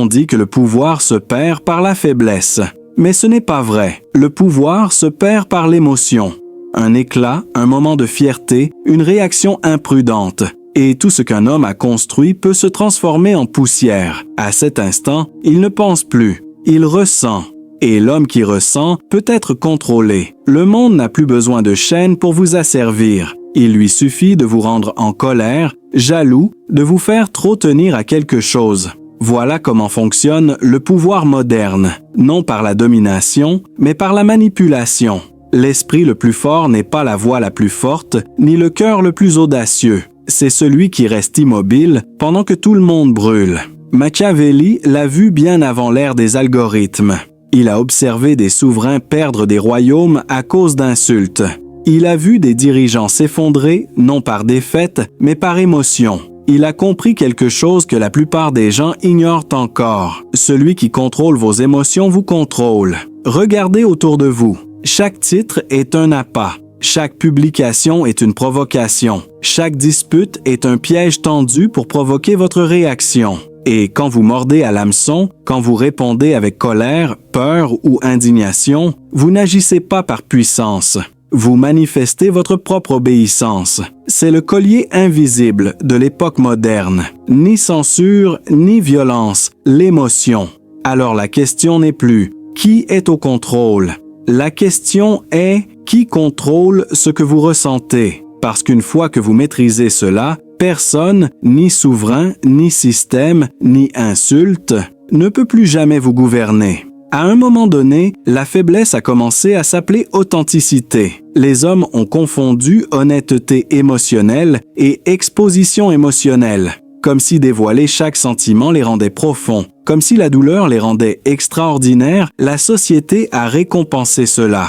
On dit que le pouvoir se perd par la faiblesse. Mais ce n'est pas vrai. Le pouvoir se perd par l'émotion. Un éclat, un moment de fierté, une réaction imprudente. Et tout ce qu'un homme a construit peut se transformer en poussière. À cet instant, il ne pense plus. Il ressent. Et l'homme qui ressent peut être contrôlé. Le monde n'a plus besoin de chaînes pour vous asservir. Il lui suffit de vous rendre en colère, jaloux, de vous faire trop tenir à quelque chose. Voilà comment fonctionne le pouvoir moderne, non par la domination, mais par la manipulation. L'esprit le plus fort n'est pas la voix la plus forte, ni le cœur le plus audacieux. C'est celui qui reste immobile pendant que tout le monde brûle. Machiavelli l'a vu bien avant l'ère des algorithmes. Il a observé des souverains perdre des royaumes à cause d'insultes. Il a vu des dirigeants s'effondrer, non par défaite, mais par émotion. Il a compris quelque chose que la plupart des gens ignorent encore. Celui qui contrôle vos émotions vous contrôle. Regardez autour de vous. Chaque titre est un appât. Chaque publication est une provocation. Chaque dispute est un piège tendu pour provoquer votre réaction. Et quand vous mordez à l'hameçon, quand vous répondez avec colère, peur ou indignation, vous n'agissez pas par puissance. Vous manifestez votre propre obéissance. C'est le collier invisible de l'époque moderne. Ni censure, ni violence, l'émotion. Alors la question n'est plus « qui est au contrôle ?» La question est « qui contrôle ce que vous ressentez ?» Parce qu'une fois que vous maîtrisez cela, personne, ni souverain, ni système, ni insulte, ne peut plus jamais vous gouverner. À un moment donné, la faiblesse a commencé à s'appeler authenticité. Les hommes ont confondu honnêteté émotionnelle et exposition émotionnelle, comme si dévoiler chaque sentiment les rendait profonds, comme si la douleur les rendait extraordinaires. La société a récompensé cela.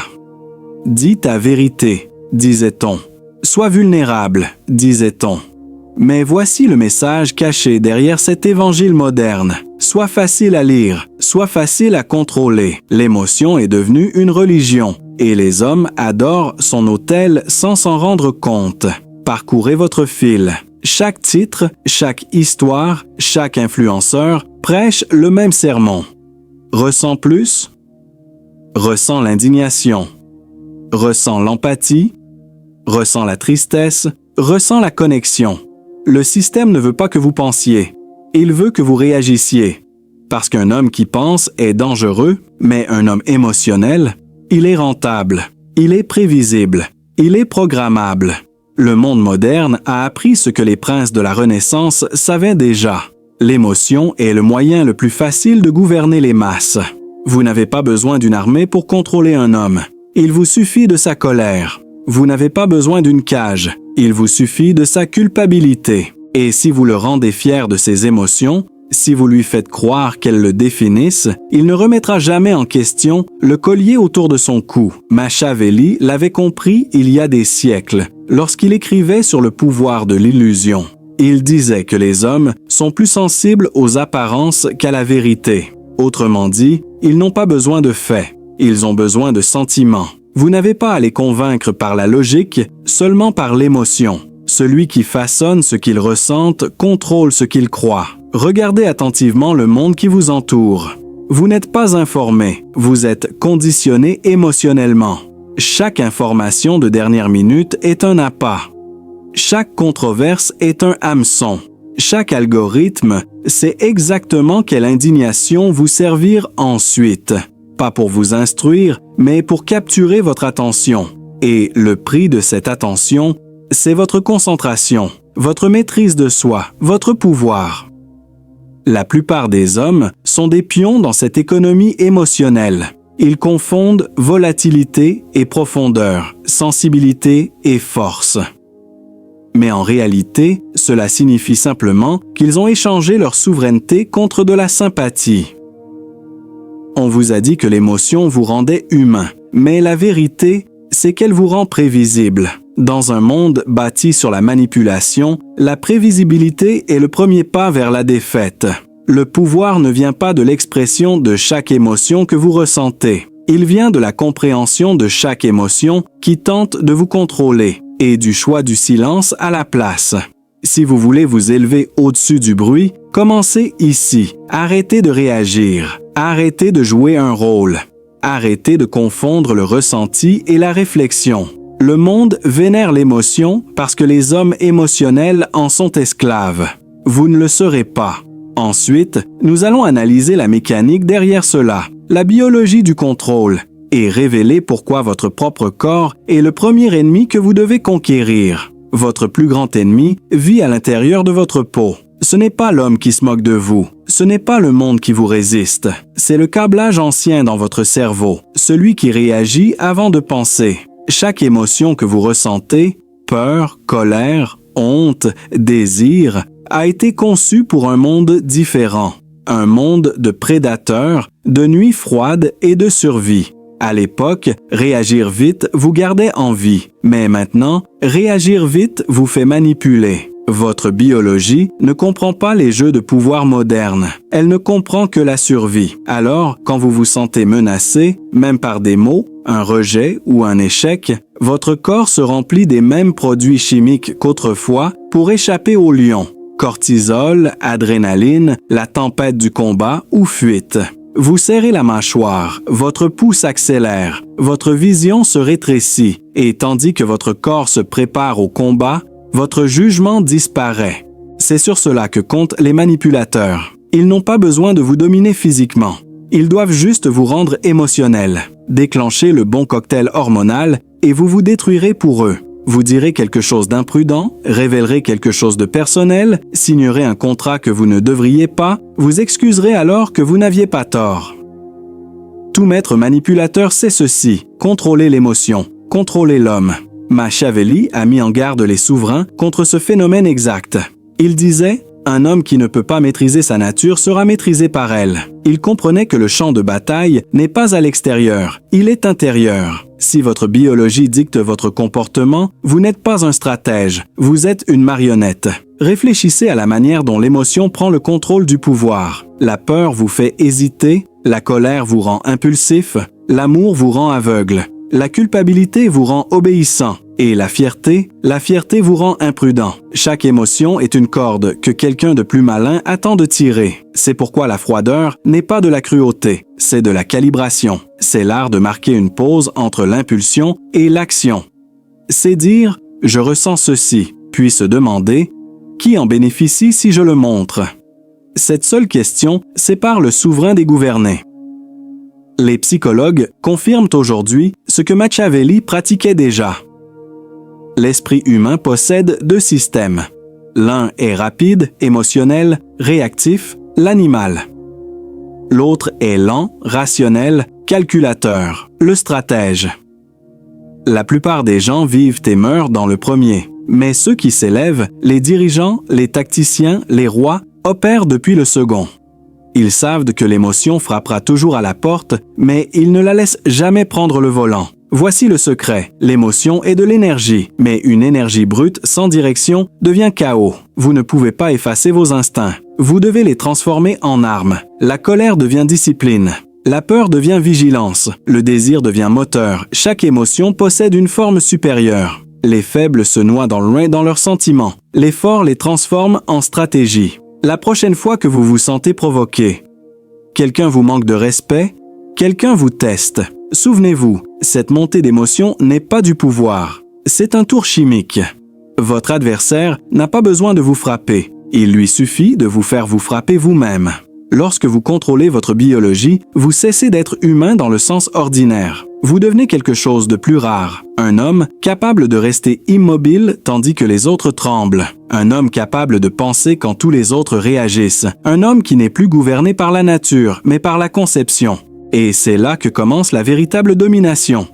Dis ta vérité, disait-on. Sois vulnérable, disait-on. Mais voici le message caché derrière cet évangile moderne. Sois facile à lire, sois facile à contrôler. L'émotion est devenue une religion, et les hommes adorent son autel sans s'en rendre compte. Parcourez votre fil. Chaque titre, chaque histoire, chaque influenceur prêche le même sermon. Ressens plus? Ressens l'indignation. Ressens l'empathie. Ressens la tristesse. Ressens la connexion. Le système ne veut pas que vous pensiez. Il veut que vous réagissiez. Parce qu'un homme qui pense est dangereux, mais un homme émotionnel, il est rentable, il est prévisible, il est programmable. Le monde moderne a appris ce que les princes de la Renaissance savaient déjà. L'émotion est le moyen le plus facile de gouverner les masses. Vous n'avez pas besoin d'une armée pour contrôler un homme. Il vous suffit de sa colère. Vous n'avez pas besoin d'une cage. Il vous suffit de sa culpabilité. Et si vous le rendez fier de ses émotions, si vous lui faites croire qu'elles le définissent, il ne remettra jamais en question le collier autour de son cou. Machiavelli l'avait compris il y a des siècles, lorsqu'il écrivait sur le pouvoir de l'illusion. Il disait que les hommes sont plus sensibles aux apparences qu'à la vérité. Autrement dit, ils n'ont pas besoin de faits, ils ont besoin de sentiments. Vous n'avez pas à les convaincre par la logique, seulement par l'émotion. Celui qui façonne ce qu'il ressente contrôle ce qu'il croit. Regardez attentivement le monde qui vous entoure. Vous n'êtes pas informé, vous êtes conditionné émotionnellement. Chaque information de dernière minute est un appât. Chaque controverse est un hameçon. Chaque algorithme sait exactement quelle indignation vous servir ensuite. Pas pour vous instruire, mais pour capturer votre attention. Et le prix de cette attention, c'est votre concentration, votre maîtrise de soi, votre pouvoir. La plupart des hommes sont des pions dans cette économie émotionnelle. Ils confondent volatilité et profondeur, sensibilité et force. Mais en réalité, cela signifie simplement qu'ils ont échangé leur souveraineté contre de la sympathie. On vous a dit que l'émotion vous rendait humain, mais la vérité, c'est qu'elle vous rend prévisible. Dans un monde bâti sur la manipulation, la prévisibilité est le premier pas vers la défaite. Le pouvoir ne vient pas de l'expression de chaque émotion que vous ressentez. Il vient de la compréhension de chaque émotion qui tente de vous contrôler et du choix du silence à la place. Si vous voulez vous élever au-dessus du bruit, Commencez ici. Arrêtez de réagir. Arrêtez de jouer un rôle. Arrêtez de confondre le ressenti et la réflexion. Le monde vénère l'émotion parce que les hommes émotionnels en sont esclaves. Vous ne le serez pas. Ensuite, nous allons analyser la mécanique derrière cela, la biologie du contrôle, et révéler pourquoi votre propre corps est le premier ennemi que vous devez conquérir. Votre plus grand ennemi vit à l'intérieur de votre peau. Ce n'est pas l'homme qui se moque de vous. Ce n'est pas le monde qui vous résiste. C'est le câblage ancien dans votre cerveau, celui qui réagit avant de penser. Chaque émotion que vous ressentez, peur, colère, honte, désir, a été conçue pour un monde différent. Un monde de prédateurs, de nuits froides et de survie. À l'époque, réagir vite vous gardait en vie, mais maintenant, réagir vite vous fait manipuler. Votre biologie ne comprend pas les jeux de pouvoir modernes. Elle ne comprend que la survie. Alors, quand vous vous sentez menacé, même par des mots, un rejet ou un échec, votre corps se remplit des mêmes produits chimiques qu'autrefois pour échapper au lion. Cortisol, adrénaline, la tempête du combat ou fuite. Vous serrez la mâchoire, votre pouls s'accélère, votre vision se rétrécit, et tandis que votre corps se prépare au combat, votre jugement disparaît. C'est sur cela que comptent les manipulateurs. Ils n'ont pas besoin de vous dominer physiquement. Ils doivent juste vous rendre émotionnel, déclencher le bon cocktail hormonal et vous vous détruirez pour eux. Vous direz quelque chose d'imprudent, révélerez quelque chose de personnel, signerez un contrat que vous ne devriez pas, vous excuserez alors que vous n'aviez pas tort. Tout maître manipulateur sait ceci, contrôler l'émotion, contrôler l'homme. Machiavelli a mis en garde les souverains contre ce phénomène exact. Il disait « Un homme qui ne peut pas maîtriser sa nature sera maîtrisé par elle ». Il comprenait que le champ de bataille n'est pas à l'extérieur, il est intérieur. Si votre biologie dicte votre comportement, vous n'êtes pas un stratège, vous êtes une marionnette. Réfléchissez à la manière dont l'émotion prend le contrôle du pouvoir. La peur vous fait hésiter, la colère vous rend impulsif, l'amour vous rend aveugle. La culpabilité vous rend obéissant et la fierté vous rend imprudent. Chaque émotion est une corde que quelqu'un de plus malin attend de tirer. C'est pourquoi la froideur n'est pas de la cruauté, c'est de la calibration. C'est l'art de marquer une pause entre l'impulsion et l'action. C'est dire « je ressens ceci », puis se demander « qui en bénéficie si je le montre ?» Cette seule question sépare le souverain des gouvernés. Les psychologues confirment aujourd'hui ce que Machiavelli pratiquait déjà. L'esprit humain possède deux systèmes. L'un est rapide, émotionnel, réactif, l'animal. L'autre est lent, rationnel, calculateur, le stratège. La plupart des gens vivent et meurent dans le premier, mais ceux qui s'élèvent, les dirigeants, les tacticiens, les rois, opèrent depuis le second. Ils savent que l'émotion frappera toujours à la porte, mais ils ne la laissent jamais prendre le volant. Voici le secret. L'émotion est de l'énergie, mais une énergie brute sans direction devient chaos. Vous ne pouvez pas effacer vos instincts. Vous devez les transformer en armes. La colère devient discipline. La peur devient vigilance. Le désir devient moteur. Chaque émotion possède une forme supérieure. Les faibles se noient dans le loin dans leurs sentiments. Les forts les transforment en stratégie. La prochaine fois que vous vous sentez provoqué, quelqu'un vous manque de respect, quelqu'un vous teste. Souvenez-vous, cette montée d'émotion n'est pas du pouvoir, c'est un tour chimique. Votre adversaire n'a pas besoin de vous frapper, il lui suffit de vous faire vous frapper vous-même. Lorsque vous contrôlez votre biologie, vous cessez d'être humain dans le sens ordinaire. Vous devenez quelque chose de plus rare. Un homme capable de rester immobile tandis que les autres tremblent. Un homme capable de penser quand tous les autres réagissent. Un homme qui n'est plus gouverné par la nature, mais par la conception. Et c'est là que commence la véritable domination.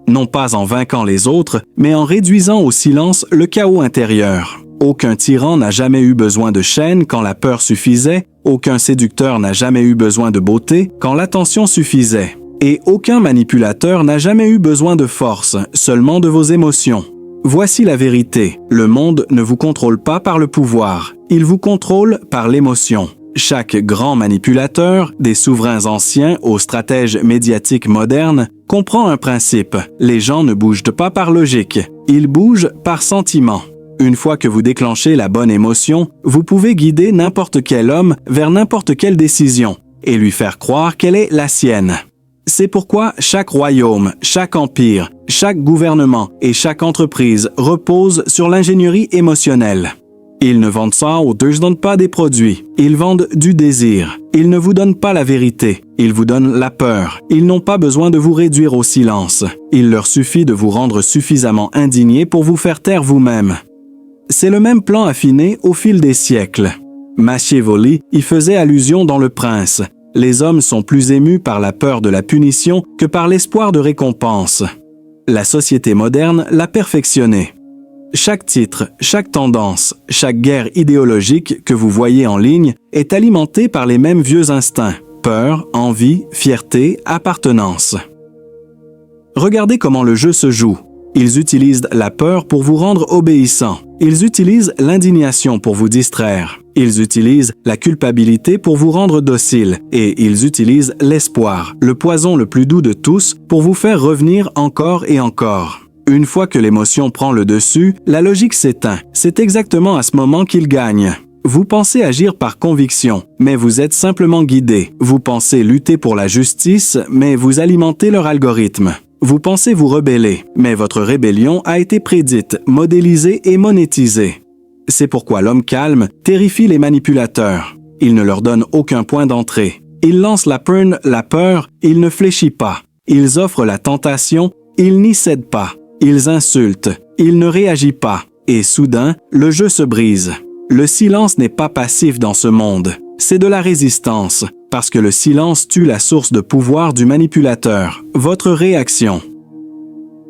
Non pas en vainquant les autres, mais en réduisant au silence le chaos intérieur. Aucun tyran n'a jamais eu besoin de chaînes quand la peur suffisait, aucun séducteur n'a jamais eu besoin de beauté quand l'attention suffisait. Et aucun manipulateur n'a jamais eu besoin de force, seulement de vos émotions. Voici la vérité, le monde ne vous contrôle pas par le pouvoir, il vous contrôle par l'émotion. Chaque grand manipulateur, des souverains anciens aux stratèges médiatiques modernes, comprend un principe. Les gens ne bougent pas par logique, ils bougent par sentiment. Une fois que vous déclenchez la bonne émotion, vous pouvez guider n'importe quel homme vers n'importe quelle décision et lui faire croire qu'elle est la sienne. C'est pourquoi chaque royaume, chaque empire, chaque gouvernement et chaque entreprise repose sur l'ingénierie émotionnelle. Ils ne vendent ça ou ne donnent pas des produits. Ils vendent du désir. Ils ne vous donnent pas la vérité. Ils vous donnent la peur. Ils n'ont pas besoin de vous réduire au silence. Il leur suffit de vous rendre suffisamment indigné pour vous faire taire vous-même. C'est le même plan affiné au fil des siècles. Machiavelli y faisait allusion dans Le Prince. Les hommes sont plus émus par la peur de la punition que par l'espoir de récompense. La société moderne l'a perfectionné. Chaque titre, chaque tendance, chaque guerre idéologique que vous voyez en ligne est alimentée par les mêmes vieux instincts, peur, envie, fierté, appartenance. Regardez comment le jeu se joue. Ils utilisent la peur pour vous rendre obéissant. Ils utilisent l'indignation pour vous distraire. Ils utilisent la culpabilité pour vous rendre docile. Et ils utilisent l'espoir, le poison le plus doux de tous, pour vous faire revenir encore et encore. Une fois que l'émotion prend le dessus, la logique s'éteint. C'est exactement à ce moment qu'il gagne. Vous pensez agir par conviction, mais vous êtes simplement guidé. Vous pensez lutter pour la justice, mais vous alimentez leur algorithme. Vous pensez vous rebeller, mais votre rébellion a été prédite, modélisée et monétisée. C'est pourquoi l'homme calme terrifie les manipulateurs. Il ne leur donne aucun point d'entrée. Il lance la peur, il ne fléchit pas. Ils offrent la tentation, il n'y cède pas. Ils insultent, il ne réagit pas. Et soudain, le jeu se brise. Le silence n'est pas passif dans ce monde. C'est de la résistance, parce que le silence tue la source de pouvoir du manipulateur, votre réaction.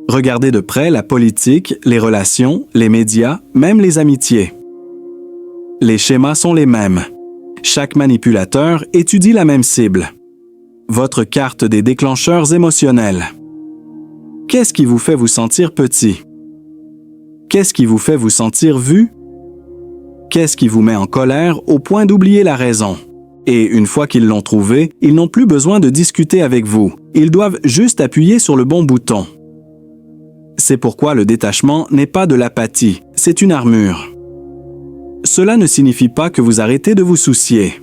Regardez de près la politique, les relations, les médias, même les amitiés. Les schémas sont les mêmes. Chaque manipulateur étudie la même cible. Votre carte des déclencheurs émotionnels. Qu'est-ce qui vous fait vous sentir petit? Qu'est-ce qui vous fait vous sentir vu? Qu'est-ce qui vous met en colère au point d'oublier la raison? Et une fois qu'ils l'ont trouvé, ils n'ont plus besoin de discuter avec vous. Ils doivent juste appuyer sur le bon bouton. C'est pourquoi le détachement n'est pas de l'apathie, c'est une armure. Cela ne signifie pas que vous arrêtez de vous soucier.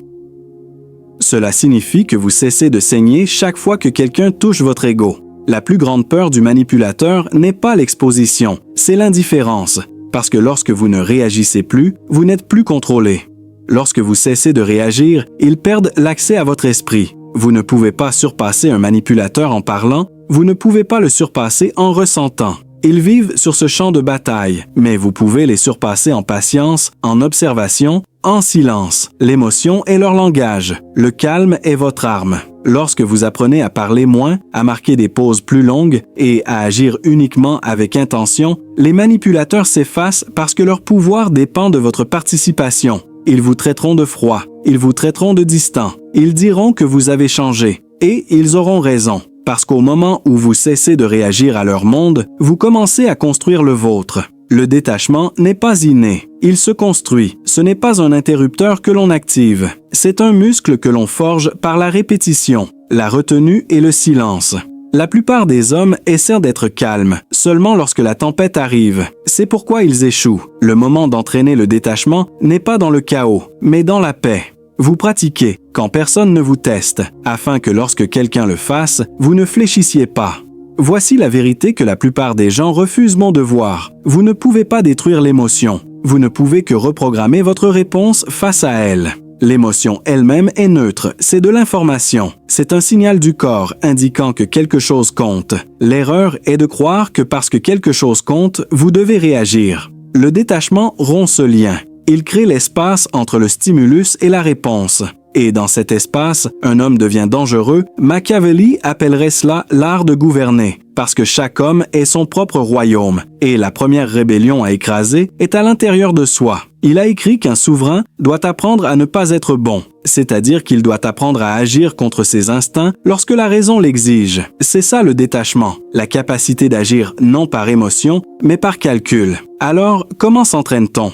Cela signifie que vous cessez de saigner chaque fois que quelqu'un touche votre ego. La plus grande peur du manipulateur n'est pas l'exposition, c'est l'indifférence, parce que lorsque vous ne réagissez plus, vous n'êtes plus contrôlé. Lorsque vous cessez de réagir, ils perdent l'accès à votre esprit. Vous ne pouvez pas surpasser un manipulateur en parlant, vous ne pouvez pas le surpasser en ressentant. Ils vivent sur ce champ de bataille, mais vous pouvez les surpasser en patience, en observation, en silence. L'émotion est leur langage. Le calme est votre arme. Lorsque vous apprenez à parler moins, à marquer des pauses plus longues et à agir uniquement avec intention, les manipulateurs s'effacent parce que leur pouvoir dépend de votre participation. Ils vous traiteront de froid, ils vous traiteront de distant, ils diront que vous avez changé, et ils auront raison. Parce qu'au moment où vous cessez de réagir à leur monde, vous commencez à construire le vôtre. Le détachement n'est pas inné, il se construit. Ce n'est pas un interrupteur que l'on active. C'est un muscle que l'on forge par la répétition, la retenue et le silence. La plupart des hommes essaient d'être calmes, seulement lorsque la tempête arrive. C'est pourquoi ils échouent. Le moment d'entraîner le détachement n'est pas dans le chaos, mais dans la paix. Vous pratiquez quand personne ne vous teste, afin que lorsque quelqu'un le fasse, vous ne fléchissiez pas. Voici la vérité que la plupart des gens refusent de voir. Vous ne pouvez pas détruire l'émotion. Vous ne pouvez que reprogrammer votre réponse face à elle. L'émotion elle-même est neutre, c'est de l'information. C'est un signal du corps indiquant que quelque chose compte. L'erreur est de croire que parce que quelque chose compte, vous devez réagir. Le détachement rompt ce lien. Il crée l'espace entre le stimulus et la réponse. Et dans cet espace, un homme devient dangereux. Machiavelli appellerait cela l'art de gouverner, parce que chaque homme est son propre royaume, et la première rébellion à écraser est à l'intérieur de soi. Il a écrit qu'un souverain doit apprendre à ne pas être bon, c'est-à-dire qu'il doit apprendre à agir contre ses instincts lorsque la raison l'exige. C'est ça le détachement, la capacité d'agir non par émotion, mais par calcul. Alors, comment s'entraîne-t-on?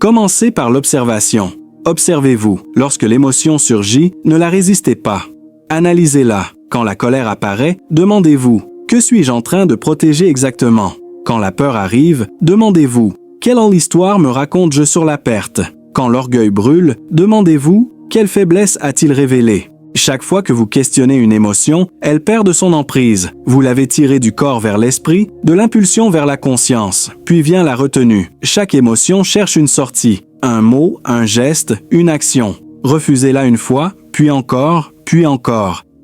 Commencez par l'observation. Observez-vous. Lorsque l'émotion surgit, ne la résistez pas. Analysez-la. Quand la colère apparaît, demandez-vous « Que suis-je en train de protéger exactement ?» Quand la peur arrive, demandez-vous Quelle histoire me raconte-je sur la perte? Quand l'orgueil brûle, demandez-vous, quelle faiblesse a-t-il révélé? Chaque fois que vous questionnez une émotion, elle perd de son emprise. Vous l'avez tirée du corps vers l'esprit, de l'impulsion vers la conscience. Puis vient la retenue. Chaque émotion cherche une sortie. Un mot, un geste, une action. Refusez-la une fois, puis encore,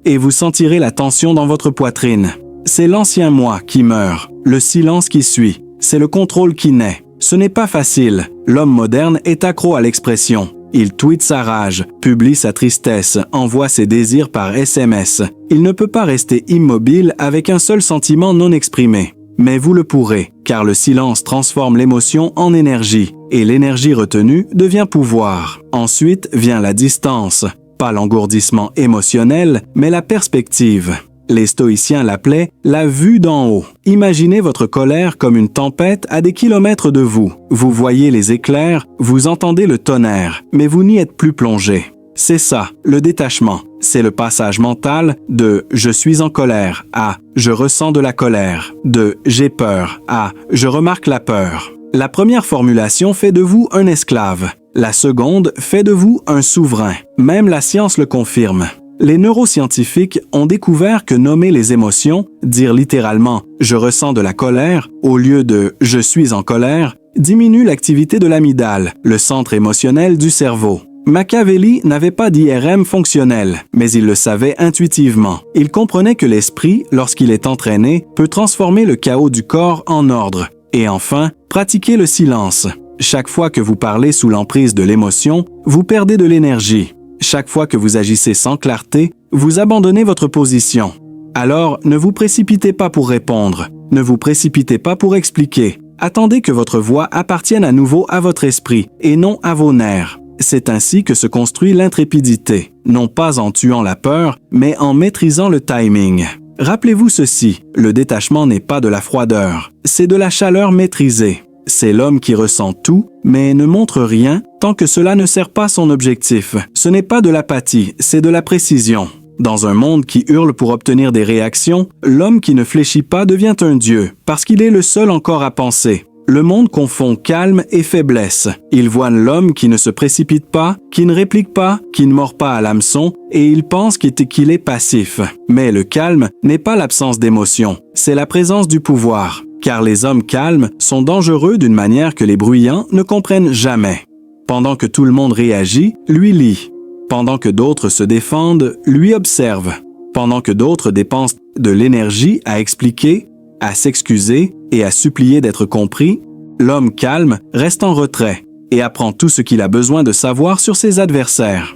et vous sentirez la tension dans votre poitrine. C'est l'ancien moi qui meurt, le silence qui suit, c'est le contrôle qui naît. Ce n'est pas facile. L'homme moderne est accro à l'expression. Il tweete sa rage, publie sa tristesse, envoie ses désirs par SMS. Il ne peut pas rester immobile avec un seul sentiment non exprimé. Mais vous le pourrez, car le silence transforme l'émotion en énergie, et l'énergie retenue devient pouvoir. Ensuite vient la distance, pas l'engourdissement émotionnel, mais la perspective. Les stoïciens l'appelaient la vue d'en haut. Imaginez votre colère comme une tempête à des kilomètres de vous. Vous voyez les éclairs, vous entendez le tonnerre, mais vous n'y êtes plus plongé. C'est ça, le détachement. C'est le passage mental de « je suis en colère » à « je ressens de la colère », de « j'ai peur » à « je remarque la peur ». La première formulation fait de vous un esclave. La seconde fait de vous un souverain. Même la science le confirme. Les neuroscientifiques ont découvert que nommer les émotions, dire littéralement « je ressens de la colère » au lieu de « je suis en colère », diminue l'activité de l'amygdale, le centre émotionnel du cerveau. Machiavelli n'avait pas d'IRM fonctionnel, mais il le savait intuitivement. Il comprenait que l'esprit, lorsqu'il est entraîné, peut transformer le chaos du corps en ordre. Et enfin, pratiquer le silence. Chaque fois que vous parlez sous l'emprise de l'émotion, vous perdez de l'énergie. Chaque fois que vous agissez sans clarté, vous abandonnez votre position. Alors, ne vous précipitez pas pour répondre. Ne vous précipitez pas pour expliquer. Attendez que votre voix appartienne à nouveau à votre esprit et non à vos nerfs. C'est ainsi que se construit l'intrépidité, non pas en tuant la peur, mais en maîtrisant le timing. Rappelez-vous ceci, le détachement n'est pas de la froideur, c'est de la chaleur maîtrisée. C'est l'homme qui ressent tout, mais ne montre rien tant que cela ne sert pas son objectif. Ce n'est pas de l'apathie, c'est de la précision. Dans un monde qui hurle pour obtenir des réactions, l'homme qui ne fléchit pas devient un dieu, parce qu'il est le seul encore à penser. Le monde confond calme et faiblesse. Il voit l'homme qui ne se précipite pas, qui ne réplique pas, qui ne mord pas à l'hameçon, et il pense qu'il est passif. Mais le calme n'est pas l'absence d'émotion, c'est la présence du pouvoir. Car les hommes calmes sont dangereux d'une manière que les bruyants ne comprennent jamais. Pendant que tout le monde réagit, lui lit. Pendant que d'autres se défendent, lui observe. Pendant que d'autres dépensent de l'énergie à expliquer, à s'excuser et à supplier d'être compris, l'homme calme reste en retrait et apprend tout ce qu'il a besoin de savoir sur ses adversaires.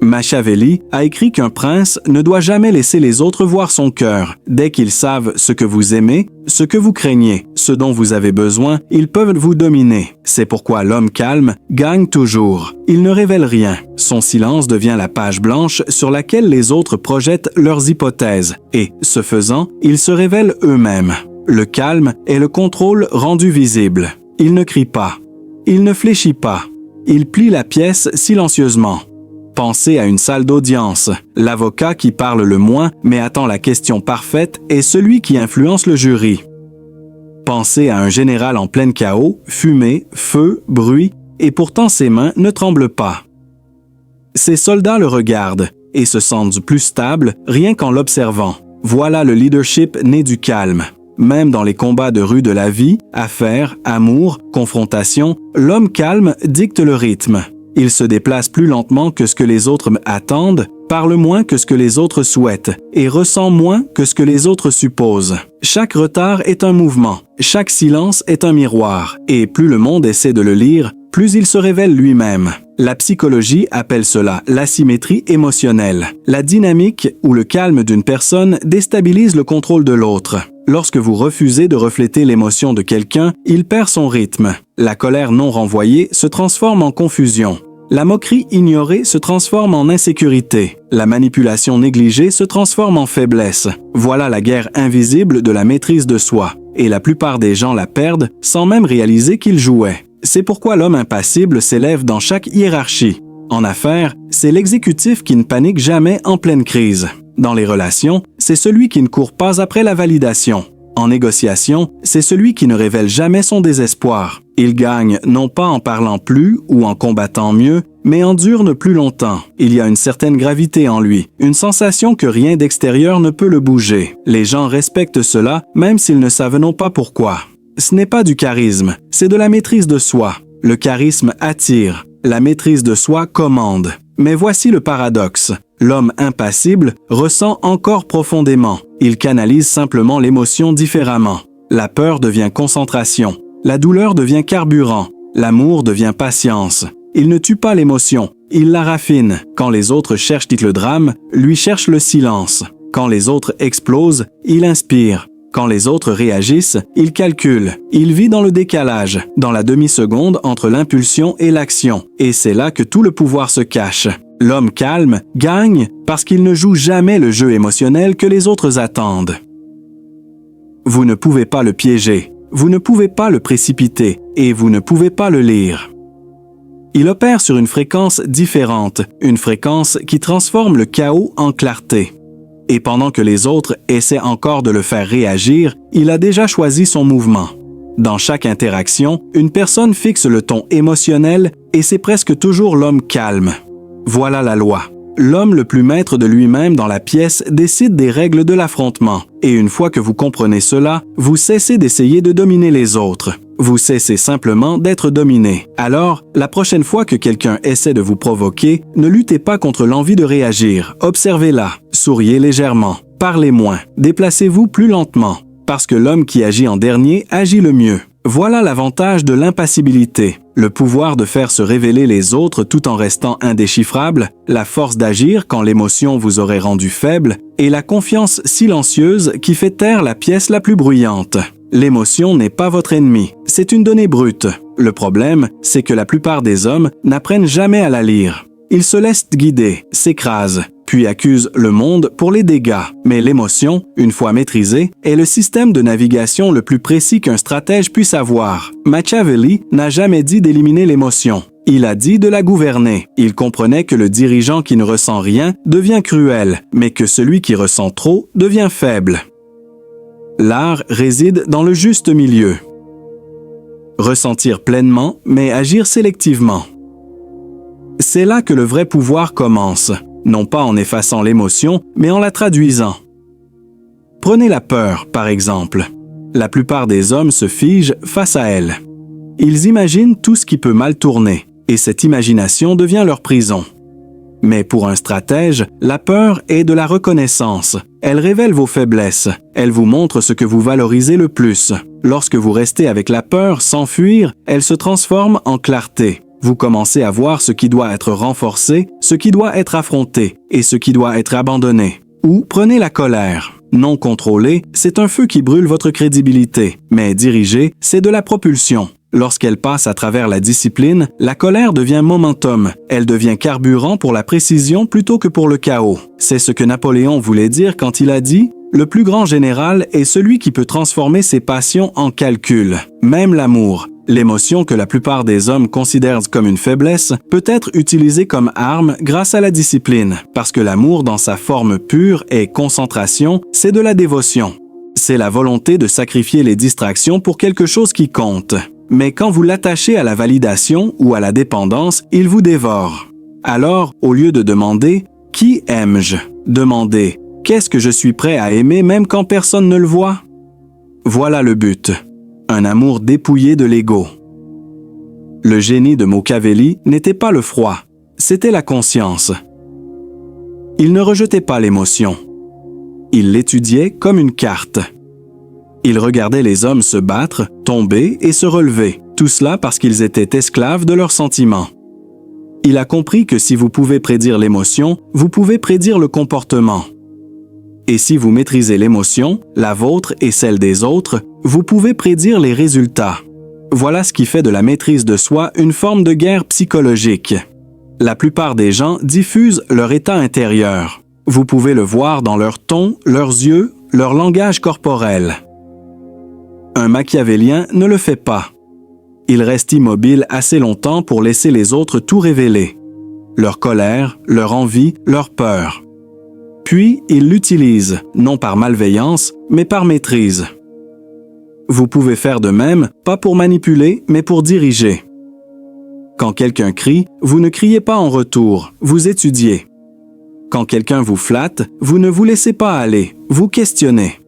Machiavelli a écrit qu'un prince ne doit jamais laisser les autres voir son cœur. Dès qu'ils savent ce que vous aimez, ce que vous craignez, ce dont vous avez besoin, ils peuvent vous dominer. C'est pourquoi l'homme calme gagne toujours. Il ne révèle rien. Son silence devient la page blanche sur laquelle les autres projettent leurs hypothèses. Et, ce faisant, ils se révèlent eux-mêmes. Le calme est le contrôle rendu visible. Il ne crie pas. Il ne fléchit pas. Il plie la pièce silencieusement. Pensez à une salle d'audience. L'avocat qui parle le moins mais attend la question parfaite est celui qui influence le jury. Pensez à un général en plein chaos, fumée, feu, bruit, et pourtant ses mains ne tremblent pas. Ses soldats le regardent et se sentent plus stables rien qu'en l'observant. Voilà le leadership né du calme. Même dans les combats de rue de la vie, affaires, amour, confrontation, l'homme calme dicte le rythme. Il se déplace plus lentement que ce que les autres attendent, parle moins que ce que les autres souhaitent et ressent moins que ce que les autres supposent. Chaque retard est un mouvement, chaque silence est un miroir, et plus le monde essaie de le lire, plus il se révèle lui-même. La psychologie appelle cela l'asymétrie émotionnelle. La dynamique ou le calme d'une personne déstabilise le contrôle de l'autre. Lorsque vous refusez de refléter l'émotion de quelqu'un, il perd son rythme. La colère non renvoyée se transforme en confusion. La moquerie ignorée se transforme en insécurité. La manipulation négligée se transforme en faiblesse. Voilà la guerre invisible de la maîtrise de soi. Et la plupart des gens la perdent sans même réaliser qu'ils jouaient. C'est pourquoi l'homme impassible s'élève dans chaque hiérarchie. En affaires, c'est l'exécutif qui ne panique jamais en pleine crise. Dans les relations, c'est celui qui ne court pas après la validation. En négociation, c'est celui qui ne révèle jamais son désespoir. Il gagne non pas en parlant plus ou en combattant mieux, mais endure plus longtemps. Il y a une certaine gravité en lui, une sensation que rien d'extérieur ne peut le bouger. Les gens respectent cela, même s'ils ne savent non pas pourquoi. Ce n'est pas du charisme, c'est de la maîtrise de soi. Le charisme attire, la maîtrise de soi commande. Mais voici le paradoxe. L'homme impassible ressent encore profondément. Il canalise simplement l'émotion différemment. La peur devient concentration. La douleur devient carburant. L'amour devient patience. Il ne tue pas l'émotion, il la raffine. Quand les autres cherchent le drame, lui cherche le silence. Quand les autres explosent, il inspire. Quand les autres réagissent, il calcule. Il vit dans le décalage, dans la demi-seconde entre l'impulsion et l'action. Et c'est là que tout le pouvoir se cache. L'homme calme gagne parce qu'il ne joue jamais le jeu émotionnel que les autres attendent. Vous ne pouvez pas le piéger, vous ne pouvez pas le précipiter et vous ne pouvez pas le lire. Il opère sur une fréquence différente, une fréquence qui transforme le chaos en clarté. Et pendant que les autres essaient encore de le faire réagir, il a déjà choisi son mouvement. Dans chaque interaction, une personne fixe le ton émotionnel et c'est presque toujours l'homme calme. Voilà la loi. L'homme le plus maître de lui-même dans la pièce décide des règles de l'affrontement. Et une fois que vous comprenez cela, vous cessez d'essayer de dominer les autres. Vous cessez simplement d'être dominé. Alors, la prochaine fois que quelqu'un essaie de vous provoquer, ne luttez pas contre l'envie de réagir. Observez-la. Souriez légèrement. Parlez moins. Déplacez-vous plus lentement. Parce que l'homme qui agit en dernier agit le mieux. Voilà l'avantage de l'impassibilité. Le pouvoir de faire se révéler les autres tout en restant indéchiffrable, la force d'agir quand l'émotion vous aurait rendu faible, et la confiance silencieuse qui fait taire la pièce la plus bruyante. L'émotion n'est pas votre ennemi, c'est une donnée brute. Le problème, c'est que la plupart des hommes n'apprennent jamais à la lire. Ils se laissent guider, s'écrasent, puis accusent le monde pour les dégâts. Mais l'émotion, une fois maîtrisée, est le système de navigation le plus précis qu'un stratège puisse avoir. Machiavelli n'a jamais dit d'éliminer l'émotion. Il a dit de la gouverner. Il comprenait que le dirigeant qui ne ressent rien devient cruel, mais que celui qui ressent trop devient faible. L'art réside dans le juste milieu. Ressentir pleinement, mais agir sélectivement. C'est là que le vrai pouvoir commence, non pas en effaçant l'émotion, mais en la traduisant. Prenez la peur, par exemple. La plupart des hommes se figent face à elle. Ils imaginent tout ce qui peut mal tourner, et cette imagination devient leur prison. Mais pour un stratège, la peur est de la reconnaissance. Elle révèle vos faiblesses. Elle vous montre ce que vous valorisez le plus. Lorsque vous restez avec la peur sans fuir, elle se transforme en clarté. Vous commencez à voir ce qui doit être renforcé, ce qui doit être affronté et ce qui doit être abandonné. Ou prenez la colère. Non contrôlée, c'est un feu qui brûle votre crédibilité, mais dirigée, c'est de la propulsion. Lorsqu'elle passe à travers la discipline, la colère devient momentum. Elle devient carburant pour la précision plutôt que pour le chaos. C'est ce que Napoléon voulait dire quand il a dit « Le plus grand général est celui qui peut transformer ses passions en calcul. » Même l'amour, l'émotion que la plupart des hommes considèrent comme une faiblesse, peut être utilisée comme arme grâce à la discipline, parce que l'amour dans sa forme pure et concentration, c'est de la dévotion. C'est la volonté de sacrifier les distractions pour quelque chose qui compte. Mais quand vous l'attachez à la validation ou à la dépendance, il vous dévore. Alors, au lieu de demander « Qui aime-je ?», demandez « Qu'est-ce que je suis prêt à aimer même quand personne ne le voit ?» Voilà le but. Un amour dépouillé de l'ego. Le génie de Machiavelli n'était pas le froid, c'était la conscience. Il ne rejetait pas l'émotion. Il l'étudiait comme une carte. Il regardait les hommes se battre, tomber et se relever, tout cela parce qu'ils étaient esclaves de leurs sentiments. Il a compris que si vous pouvez prédire l'émotion, vous pouvez prédire le comportement. Et si vous maîtrisez l'émotion, la vôtre et celle des autres, vous pouvez prédire les résultats. Voilà ce qui fait de la maîtrise de soi une forme de guerre psychologique. La plupart des gens diffusent leur état intérieur. Vous pouvez le voir dans leur ton, leurs yeux, leur langage corporel. Un machiavélien ne le fait pas. Il reste immobile assez longtemps pour laisser les autres tout révéler. Leur colère, leur envie, leur peur. Puis, il l'utilise, non par malveillance, mais par maîtrise. Vous pouvez faire de même, pas pour manipuler, mais pour diriger. Quand quelqu'un crie, vous ne criez pas en retour, vous étudiez. Quand quelqu'un vous flatte, vous ne vous laissez pas aller, vous questionnez.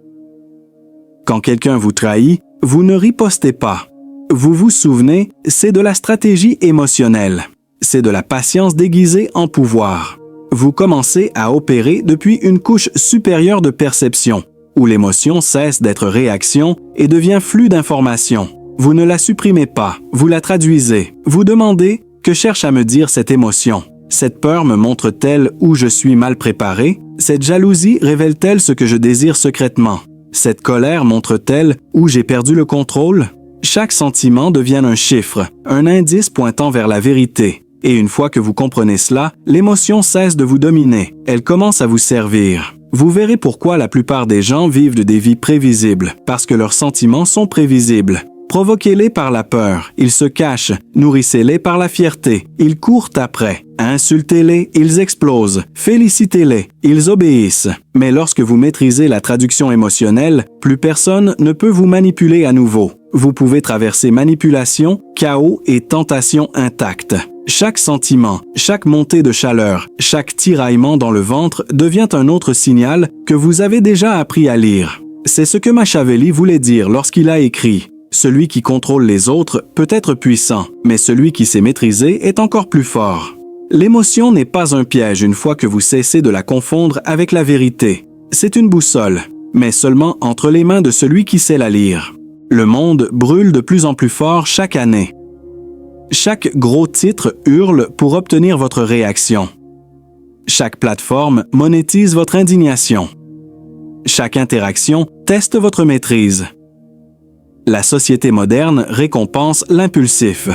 Quand quelqu'un vous trahit, vous ne ripostez pas. Vous vous souvenez, c'est de la stratégie émotionnelle. C'est de la patience déguisée en pouvoir. Vous commencez à opérer depuis une couche supérieure de perception, où l'émotion cesse d'être réaction et devient flux d'informations. Vous ne la supprimez pas, vous la traduisez. Vous demandez « Que cherche à me dire cette émotion ?» Cette peur me montre-t-elle où je suis mal préparé? Cette jalousie révèle-t-elle ce que je désire secrètement? Cette colère montre-t-elle où j'ai perdu le contrôle? Chaque sentiment devient un chiffre, un indice pointant vers la vérité. Et une fois que vous comprenez cela, l'émotion cesse de vous dominer. Elle commence à vous servir. Vous verrez pourquoi la plupart des gens vivent des vies prévisibles, parce que leurs sentiments sont prévisibles. Provoquez-les par la peur, ils se cachent. Nourrissez-les par la fierté, ils courent après. Insultez-les, ils explosent. Félicitez-les, ils obéissent. Mais lorsque vous maîtrisez la traduction émotionnelle, plus personne ne peut vous manipuler à nouveau. Vous pouvez traverser manipulation, chaos et tentation intactes. Chaque sentiment, chaque montée de chaleur, chaque tiraillement dans le ventre devient un autre signal que vous avez déjà appris à lire. C'est ce que Machiavelli voulait dire lorsqu'il a écrit « Celui qui contrôle les autres peut être puissant, mais celui qui sait maîtriser est encore plus fort. » L'émotion n'est pas un piège une fois que vous cessez de la confondre avec la vérité. C'est une boussole, mais seulement entre les mains de celui qui sait la lire. Le monde brûle de plus en plus fort chaque année. Chaque gros titre hurle pour obtenir votre réaction. Chaque plateforme monétise votre indignation. Chaque interaction teste votre maîtrise. La société moderne récompense l'impulsif.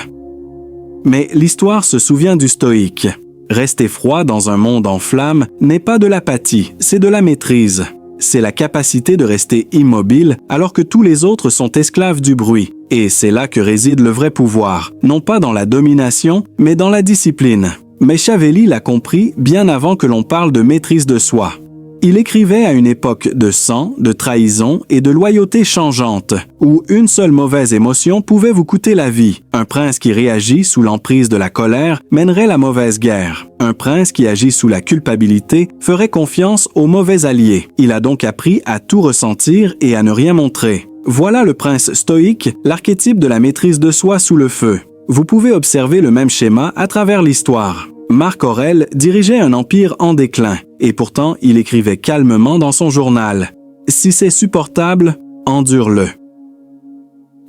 Mais l'histoire se souvient du stoïque. Rester froid dans un monde en flammes n'est pas de l'apathie, c'est de la maîtrise. C'est la capacité de rester immobile alors que tous les autres sont esclaves du bruit. Et c'est là que réside le vrai pouvoir, non pas dans la domination, mais dans la discipline. Machiavelli l'a compris bien avant que l'on parle de maîtrise de soi. Il écrivait à une époque de sang, de trahison et de loyauté changeante, où une seule mauvaise émotion pouvait vous coûter la vie. Un prince qui réagit sous l'emprise de la colère mènerait la mauvaise guerre. Un prince qui agit sous la culpabilité ferait confiance aux mauvais alliés. Il a donc appris à tout ressentir et à ne rien montrer. Voilà le prince stoïque, l'archétype de la maîtrise de soi sous le feu. Vous pouvez observer le même schéma à travers l'histoire. Marc Aurèle dirigeait un empire en déclin, et pourtant il écrivait calmement dans son journal « Si c'est supportable, endure-le ».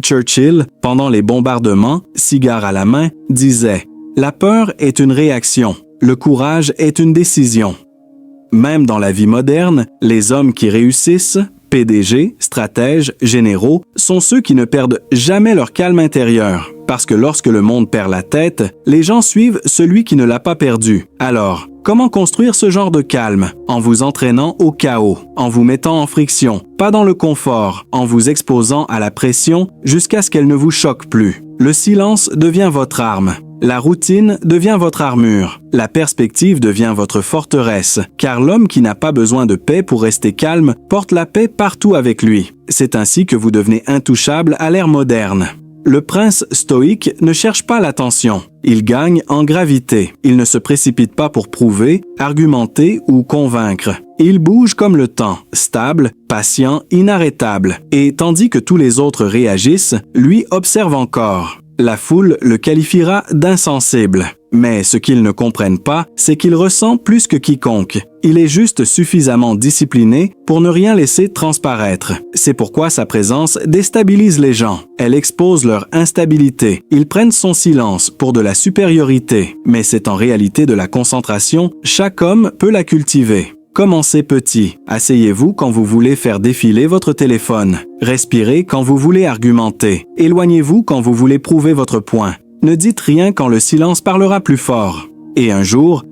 Churchill, pendant les bombardements, cigare à la main, disait « La peur est une réaction, le courage est une décision ». Même dans la vie moderne, les hommes qui réussissent, PDG, stratèges, généraux, sont ceux qui ne perdent jamais leur calme intérieur. Parce que lorsque le monde perd la tête, les gens suivent celui qui ne l'a pas perdu. Alors, comment construire ce genre de calme? En vous entraînant au chaos, en vous mettant en friction, pas dans le confort, en vous exposant à la pression jusqu'à ce qu'elle ne vous choque plus. Le silence devient votre arme. La routine devient votre armure. La perspective devient votre forteresse, car l'homme qui n'a pas besoin de paix pour rester calme porte la paix partout avec lui. C'est ainsi que vous devenez intouchable à l'ère moderne. Le prince stoïque ne cherche pas l'attention. Il gagne en gravité. Il ne se précipite pas pour prouver, argumenter ou convaincre. Il bouge comme le temps, stable, patient, inarrêtable. Et tandis que tous les autres réagissent, lui observe encore. La foule le qualifiera d'insensible. Mais ce qu'ils ne comprennent pas, c'est qu'il ressent plus que quiconque. Il est juste suffisamment discipliné pour ne rien laisser transparaître. C'est pourquoi sa présence déstabilise les gens. Elle expose leur instabilité. Ils prennent son silence pour de la supériorité. Mais c'est en réalité de la concentration. Chaque homme peut la cultiver. Commencez petit. Asseyez-vous quand vous voulez faire défiler votre téléphone. Respirez quand vous voulez argumenter. Éloignez-vous quand vous voulez prouver votre point. Ne dites rien quand le silence parlera plus fort. Et un jour,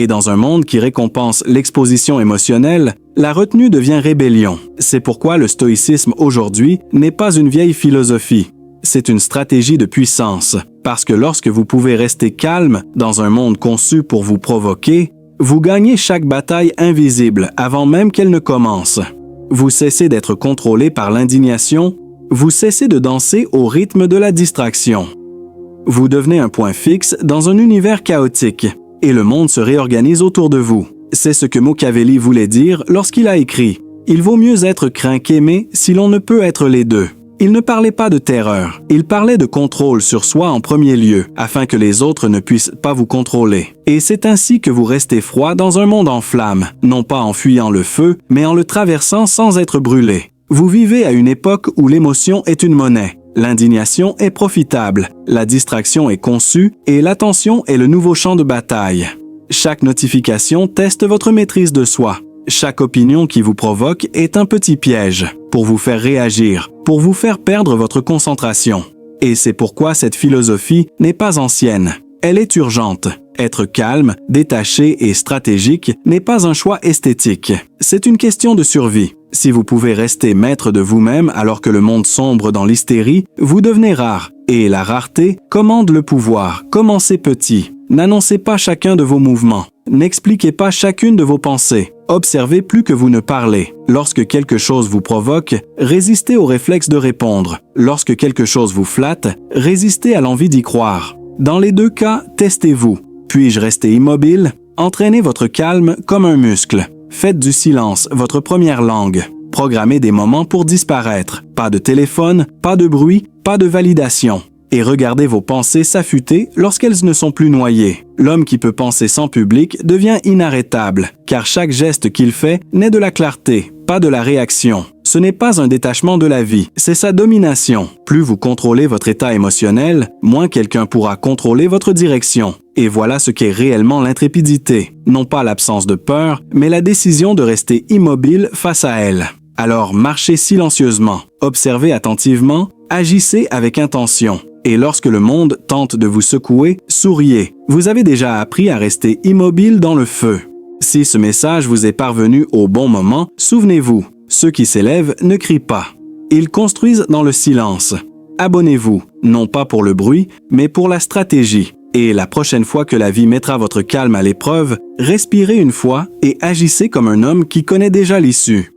dans un monde qui récompense l'exposition émotionnelle, la retenue devient rébellion. C'est pourquoi le stoïcisme aujourd'hui n'est pas une vieille philosophie. C'est une stratégie de puissance. Parce que lorsque vous pouvez rester calme dans un monde conçu pour vous provoquer, vous gagnez chaque bataille invisible avant même qu'elle ne commence. Vous cessez d'être contrôlé par l'indignation Vous cessez de danser au rythme de la distraction. Vous devenez un point fixe dans un univers chaotique, et le monde se réorganise autour de vous. C'est ce que Machiavelli voulait dire lorsqu'il a écrit « Il vaut mieux être craint qu'aimé si l'on ne peut être les deux ». Il ne parlait pas de terreur, il parlait de contrôle sur soi en premier lieu, afin que les autres ne puissent pas vous contrôler. Et c'est ainsi que vous restez froid dans un monde en flammes, non pas en fuyant le feu, mais en le traversant sans être brûlé. Vous vivez à une époque où l'émotion est une monnaie. L'indignation est profitable, la distraction est conçue et l'attention est le nouveau champ de bataille. Chaque notification teste votre maîtrise de soi. Chaque opinion qui vous provoque est un petit piège pour vous faire réagir, pour vous faire perdre votre concentration. Et c'est pourquoi cette philosophie n'est pas ancienne. Elle est urgente. Être calme, détaché et stratégique n'est pas un choix esthétique. C'est une question de survie. Si vous pouvez rester maître de vous-même alors que le monde sombre dans l'hystérie, vous devenez rare. Et la rareté commande le pouvoir. Commencez petit. N'annoncez pas chacun de vos mouvements. N'expliquez pas chacune de vos pensées. Observez plus que vous ne parlez. Lorsque quelque chose vous provoque, résistez au réflexe de répondre. Lorsque quelque chose vous flatte, résistez à l'envie d'y croire. Dans les deux cas, testez-vous. Puis-je rester immobile? Entraînez votre calme comme un muscle. Faites du silence votre première langue. Programmez des moments pour disparaître. Pas de téléphone, pas de bruit, pas de validation. Et regardez vos pensées s'affûter lorsqu'elles ne sont plus noyées. L'homme qui peut penser sans public devient inarrêtable, car chaque geste qu'il fait naît de la clarté, pas de la réaction. Ce n'est pas un détachement de la vie, c'est sa domination. Plus vous contrôlez votre état émotionnel, moins quelqu'un pourra contrôler votre direction. Et voilà ce qu'est réellement l'intrépidité. Non pas l'absence de peur, mais la décision de rester immobile face à elle. Alors marchez silencieusement, observez attentivement, agissez avec intention. Et lorsque le monde tente de vous secouer, souriez. Vous avez déjà appris à rester immobile dans le feu. Si ce message vous est parvenu au bon moment, souvenez-vous, ceux qui s'élèvent ne crient pas. Ils construisent dans le silence. Abonnez-vous, non pas pour le bruit, mais pour la stratégie. Et la prochaine fois que la vie mettra votre calme à l'épreuve, respirez une fois et agissez comme un homme qui connaît déjà l'issue.